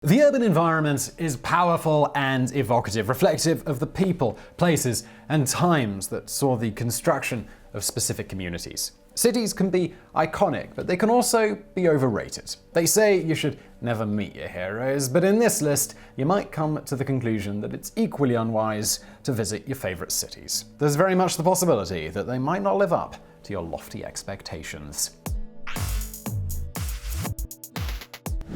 The urban environment is powerful and evocative, reflective of the people, places, and times that saw the construction of specific communities. Cities can be iconic, but they can also be overrated. They say you should never meet your heroes, but in this list, you might come to the conclusion that it's equally unwise to visit your favorite cities. There's very much the possibility that they might not live up to your lofty expectations.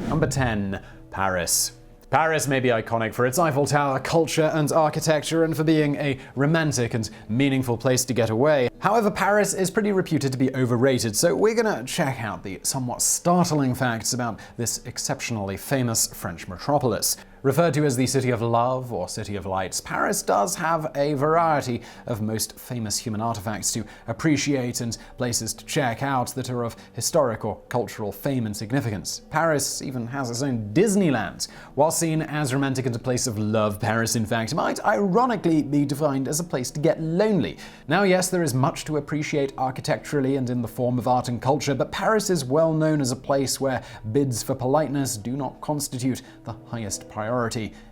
Number 10. Paris. Paris may be iconic for its Eiffel Tower, culture and architecture, and for being a romantic and meaningful place to get away. However, Paris is pretty reputed to be overrated, so we're gonna check out the somewhat startling facts about this exceptionally famous French metropolis. Referred to as the City of Love or City of Lights, Paris does have a variety of most famous human artifacts to appreciate and places to check out that are of historic or cultural fame and significance. Paris even has its own Disneyland. While seen as romantic and a place of love, Paris in fact might ironically be defined as a place to get lonely. Now yes, there is much to appreciate architecturally and in the form of art and culture, but Paris is well known as a place where bids for politeness do not constitute the highest priority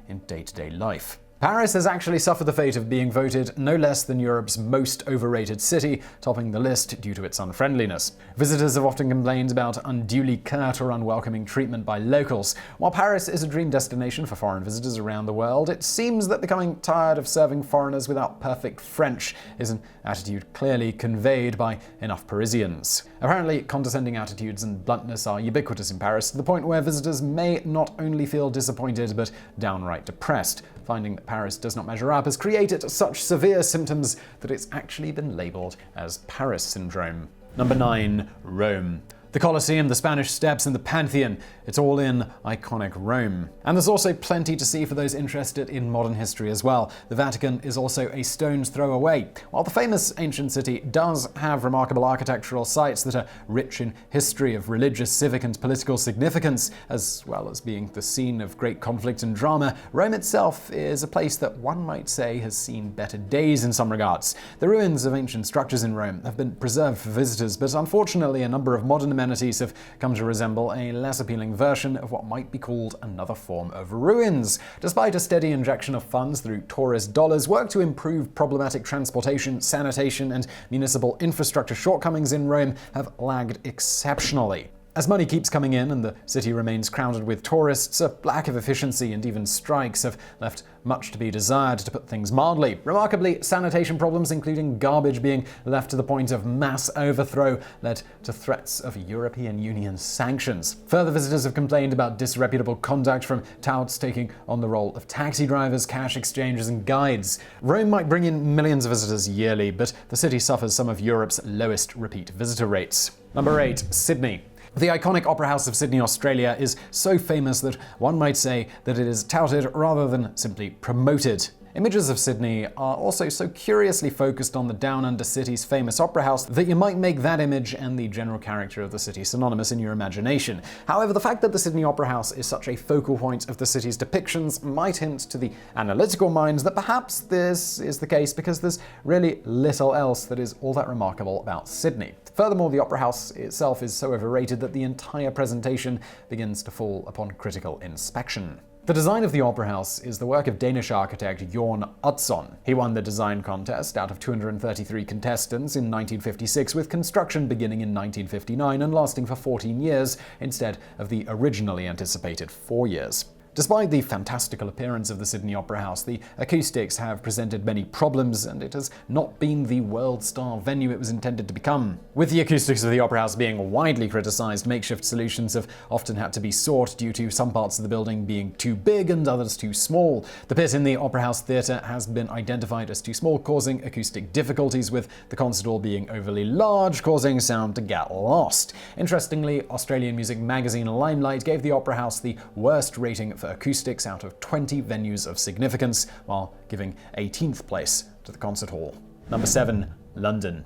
in day-to-day life. Paris has actually suffered the fate of being voted no less than Europe's most overrated city, topping the list due to its unfriendliness. Visitors have often complained about unduly curt or unwelcoming treatment by locals. While Paris is a dream destination for foreign visitors around the world, it seems that becoming tired of serving foreigners without perfect French is an attitude clearly conveyed by enough Parisians. Apparently, condescending attitudes and bluntness are ubiquitous in Paris, to the point where visitors may not only feel disappointed but downright depressed. Finding that Paris does not measure up has created such severe symptoms that it's actually been labeled as Paris syndrome. Number 9. Rome. The Colosseum, the Spanish Steps, and the Pantheon. It's all in iconic Rome. And there's also plenty to see for those interested in modern history as well. The Vatican is also a stone's throw away. While the famous ancient city does have remarkable architectural sites that are rich in history of religious, civic, and political significance, as well as being the scene of great conflict and drama, Rome itself is a place that one might say has seen better days in some regards. The ruins of ancient structures in Rome have been preserved for visitors, but unfortunately a number of modern amenities have come to resemble a less appealing version of what might be called another form of ruins. Despite a steady injection of funds through tourist dollars, work to improve problematic transportation, sanitation, and municipal infrastructure shortcomings in Rome have lagged exceptionally. As money keeps coming in and the city remains crowded with tourists, a lack of efficiency and even strikes have left much to be desired, to put things mildly. Remarkably, sanitation problems, including garbage being left to the point of mass overthrow, led to threats of European Union sanctions. Further, visitors have complained about disreputable conduct from touts taking on the role of taxi drivers, cash exchangers, and guides. Rome might bring in millions of visitors yearly, but the city suffers some of Europe's lowest repeat visitor rates. Number 8. Sydney. The iconic Opera House of Sydney, Australia is so famous that one might say that it is touted rather than simply promoted. Images of Sydney are also so curiously focused on the Down Under city's famous opera house that you might make that image and the general character of the city synonymous in your imagination. However, the fact that the Sydney Opera House is such a focal point of the city's depictions might hint to the analytical minds that perhaps this is the case because there's really little else that is all that remarkable about Sydney. Furthermore, the Opera House itself is so overrated that the entire presentation begins to fall upon critical inspection. The design of the Opera House is the work of Danish architect Jorn Utzon. He won the design contest out of 233 contestants in 1956, with construction beginning in 1959 and lasting for 14 years instead of the originally anticipated 4 years. Despite the fantastical appearance of the Sydney Opera House, the acoustics have presented many problems, and it has not been the world-star venue it was intended to become. With the acoustics of the Opera House being widely criticised, makeshift solutions have often had to be sought due to some parts of the building being too big and others too small. The pit in the Opera House Theatre has been identified as too small, causing acoustic difficulties, with the concert hall being overly large, causing sound to get lost. Interestingly, Australian music magazine Limelight gave the Opera House the worst rating for acoustics out of 20 venues of significance, while giving 18th place to the concert hall. Number 7. London.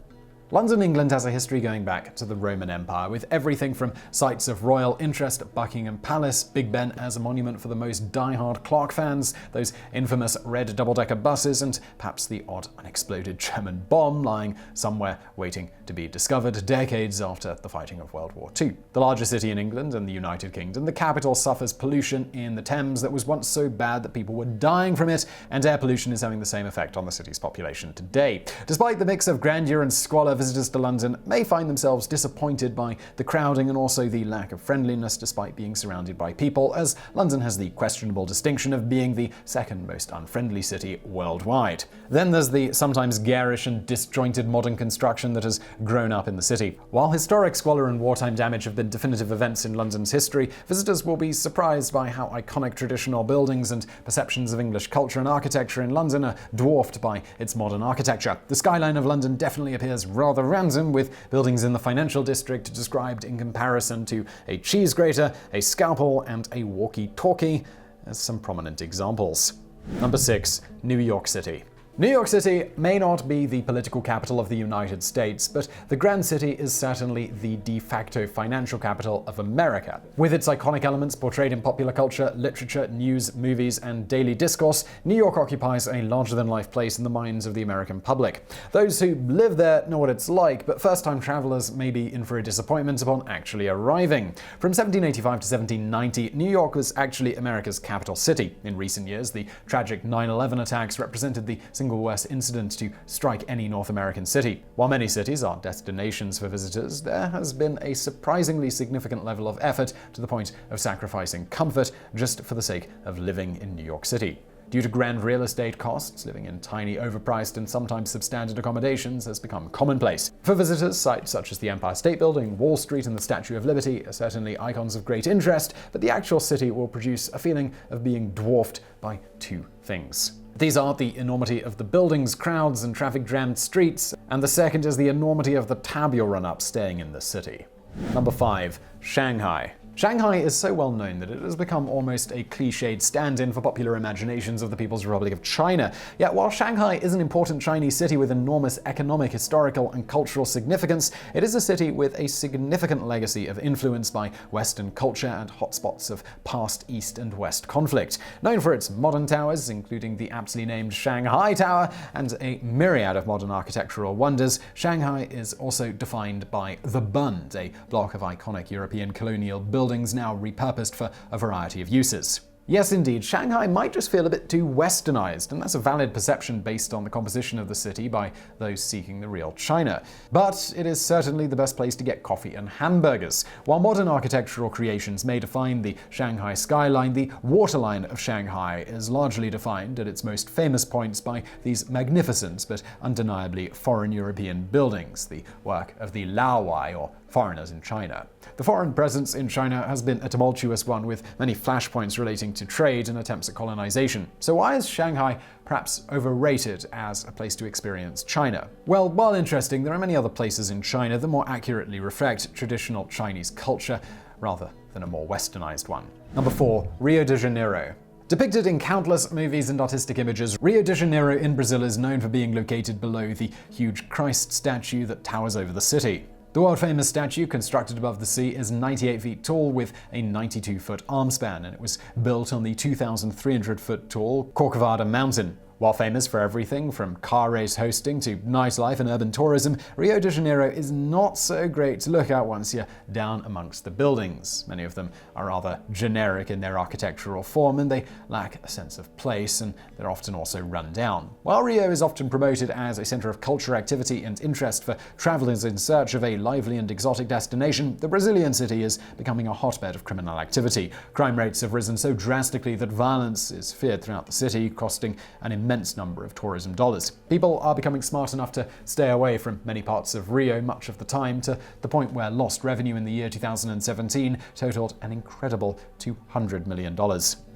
London, England has a history going back to the Roman Empire, with everything from sites of royal interest at Buckingham Palace, Big Ben as a monument for the most die-hard Clark fans, those infamous red double-decker buses, and perhaps the odd unexploded German bomb lying somewhere waiting to be discovered decades after the fighting of World War II. The largest city in England and the United Kingdom, the capital suffers pollution in the Thames that was once so bad that people were dying from it, and air pollution is having the same effect on the city's population today. Despite the mix of grandeur and squalor, visitors to London may find themselves disappointed by the crowding and also the lack of friendliness despite being surrounded by people, as London has the questionable distinction of being the second most unfriendly city worldwide. Then there's the sometimes garish and disjointed modern construction that has grown up in the city. While historic squalor and wartime damage have been definitive events in London's history, visitors will be surprised by how iconic traditional buildings and perceptions of English culture and architecture in London are dwarfed by its modern architecture. The skyline of London definitely appears rather random, with buildings in the financial district described in comparison to a cheese grater, a scalpel, and a walkie-talkie as some prominent examples. Number 6. New York City. New York City may not be the political capital of the United States, but the Grand City is certainly the de facto financial capital of America. With its iconic elements portrayed in popular culture, literature, news, movies, and daily discourse, New York occupies a larger-than-life place in the minds of the American public. Those who live there know what it's like, but first-time travelers may be in for a disappointment upon actually arriving. From 1785 to 1790, New York was actually America's capital city. In recent years, the tragic 9/11 attacks represented the single worst incident to strike any North American city. While many cities are destinations for visitors, there has been a surprisingly significant level of effort to the point of sacrificing comfort just for the sake of living in New York City. Due to grand real estate costs, living in tiny, overpriced, and sometimes substandard accommodations has become commonplace. For visitors, sites such as the Empire State Building, Wall Street, and the Statue of Liberty are certainly icons of great interest, but the actual city will produce a feeling of being dwarfed by two things. These are the enormity of the buildings, crowds, and traffic-jammed streets, and the second is the enormity of the tab you'll run up staying in the city. Number 5. Shanghai. Shanghai is so well known that it has become almost a cliched stand-in for popular imaginations of the People's Republic of China. Yet while Shanghai is an important Chinese city with enormous economic, historical, and cultural significance, it is a city with a significant legacy of influence by Western culture and hotspots of past East and West conflict. Known for its modern towers, including the aptly named Shanghai Tower, and a myriad of modern architectural wonders, Shanghai is also defined by the Bund, a block of iconic European colonial buildings now repurposed for a variety of uses. Yes, indeed, Shanghai might just feel a bit too westernized, and that's a valid perception based on the composition of the city by those seeking the real China. But it is certainly the best place to get coffee and hamburgers. While modern architectural creations may define the Shanghai skyline, the waterline of Shanghai is largely defined at its most famous points by these magnificent but undeniably foreign European buildings, the work of the Laowai, or foreigners in China. The foreign presence in China has been a tumultuous one, with many flashpoints relating to trade and attempts at colonization. So why is Shanghai perhaps overrated as a place to experience China? Well, while interesting, there are many other places in China that more accurately reflect traditional Chinese culture rather than a more westernized one. Number 4. Rio de Janeiro. Depicted in countless movies and artistic images, Rio de Janeiro in Brazil is known for being located below the huge Christ statue that towers over the city. The world-famous statue, constructed above the sea, is 98 feet tall with a 92-foot arm span, and it was built on the 2,300-foot-tall Corcovado Mountain. While famous for everything from car race hosting to nightlife and urban tourism, Rio de Janeiro is not so great to look at once you're down amongst the buildings. Many of them are rather generic in their architectural form, and they lack a sense of place, and they're often also run down. While Rio is often promoted as a center of culture, activity, and interest for travelers in search of a lively and exotic destination, the Brazilian city is becoming a hotbed of criminal activity. Crime rates have risen so drastically that violence is feared throughout the city, costing an immense number of tourism dollars. People are becoming smart enough to stay away from many parts of Rio much of the time, to the point where lost revenue in the year 2017 totaled an incredible $200 million.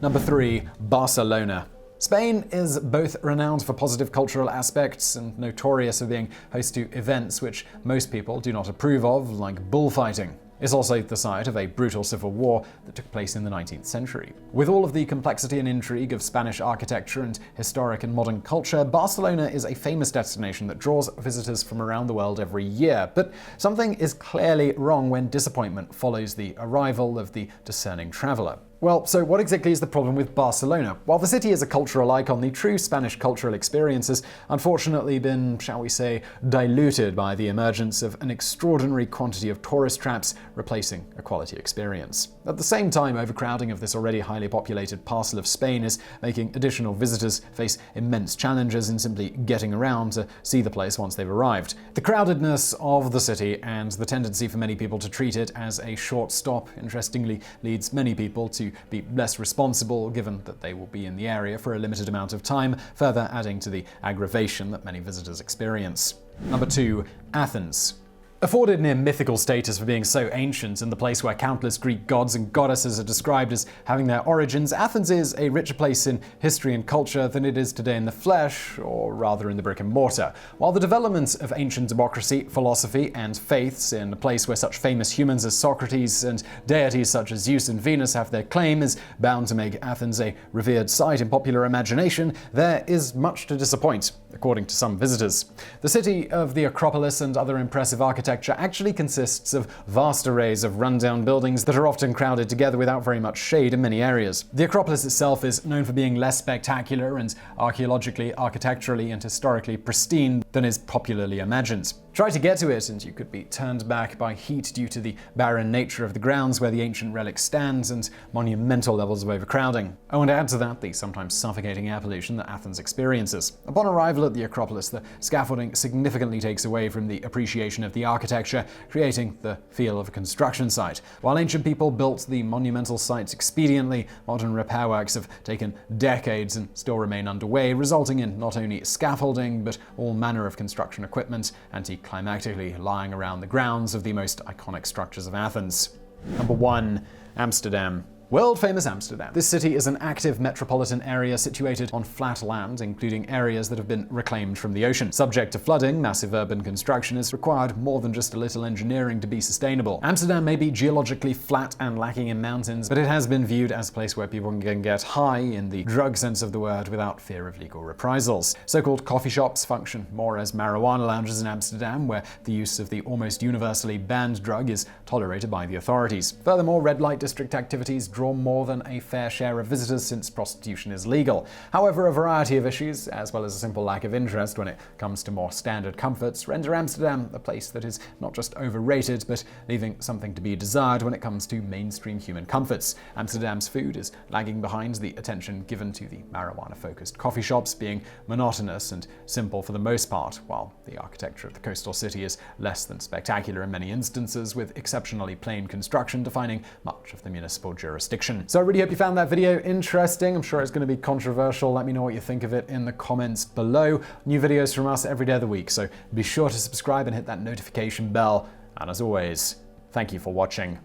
Number 3. Barcelona. Spain is both renowned for positive cultural aspects and notorious for being host to events which most people do not approve of, like bullfighting. is also the site of a brutal civil war that took place in the 19th century. With all of the complexity and intrigue of Spanish architecture and historic and modern culture, Barcelona is a famous destination that draws visitors from around the world every year. But something is clearly wrong when disappointment follows the arrival of the discerning traveler. Well, so what exactly is the problem with Barcelona? While the city is a cultural icon, the true Spanish cultural experience has unfortunately been, shall we say, diluted by the emergence of an extraordinary quantity of tourist traps replacing a quality experience. At the same time, overcrowding of this already highly populated parcel of Spain is making additional visitors face immense challenges in simply getting around to see the place once they've arrived. The crowdedness of the city and the tendency for many people to treat it as a short stop, interestingly, leads many people to be less responsible given that they will be in the area for a limited amount of time, further adding to the aggravation that many visitors experience. Number 2. Athens. Afforded near mythical status for being so ancient and the place where countless Greek gods and goddesses are described as having their origins, Athens is a richer place in history and culture than it is today in the flesh, or rather in the brick and mortar. While the development of ancient democracy, philosophy, and faiths in a place where such famous humans as Socrates and deities such as Zeus and Venus have their claim is bound to make Athens a revered site in popular imagination, there is much to disappoint, according to some visitors. The city of the Acropolis and other impressive architecture actually consists of vast arrays of rundown buildings that are often crowded together without very much shade in many areas. The Acropolis itself is known for being less spectacular and archaeologically, architecturally, and historically pristine than is popularly imagined. Try to get to it and you could be turned back by heat due to the barren nature of the grounds where the ancient relics stand and monumental levels of overcrowding. Oh, and add to that the sometimes suffocating air pollution that Athens experiences. Upon arrival at the Acropolis, the scaffolding significantly takes away from the appreciation of the architecture, creating the feel of a construction site. While ancient people built the monumental sites expediently, modern repair works have taken decades and still remain underway, resulting in not only scaffolding but all manner of construction equipment anticlimactically lying around the grounds of the most iconic structures of Athens. Number 1. Amsterdam. World-famous Amsterdam. This city is an active metropolitan area situated on flat land, including areas that have been reclaimed from the ocean. Subject to flooding, massive urban construction has required more than just a little engineering to be sustainable. Amsterdam may be geologically flat and lacking in mountains, but it has been viewed as a place where people can get high in the drug sense of the word without fear of legal reprisals. So-called coffee shops function more as marijuana lounges in Amsterdam, where the use of the almost universally banned drug is tolerated by the authorities. Furthermore, red light district activities draw more than a fair share of visitors since prostitution is legal. However, a variety of issues, as well as a simple lack of interest when it comes to more standard comforts, render Amsterdam a place that is not just overrated, but leaving something to be desired when it comes to mainstream human comforts. Amsterdam's food is lagging behind the attention given to the marijuana-focused coffee shops, being monotonous and simple for the most part, while the architecture of the coastal city is less than spectacular in many instances, with exceptionally plain construction defining much of the municipal jurisdiction. So I really hope you found that video interesting. I'm sure it's going to be controversial. Let me know what you think of it in the comments below. New videos from us every day of the week, so be sure to subscribe and hit that notification bell. And as always, thank you for watching.